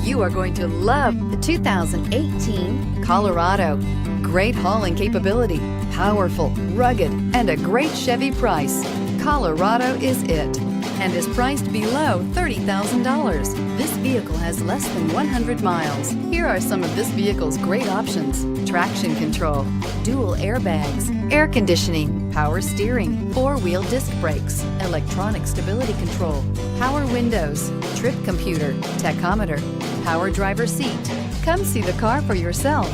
You are going to love the 2018 Colorado. Great hauling capability, powerful, rugged, and a great Chevy price. Colorado is it, and is priced below $30,000. This vehicle has less than 100 miles. Here are some of this vehicle's great options: traction control, dual airbags, air conditioning, power steering, four-wheel disc brakes, electronic stability control, power windows, trip computer, tachometer, power driver seat. Come see the car for yourself.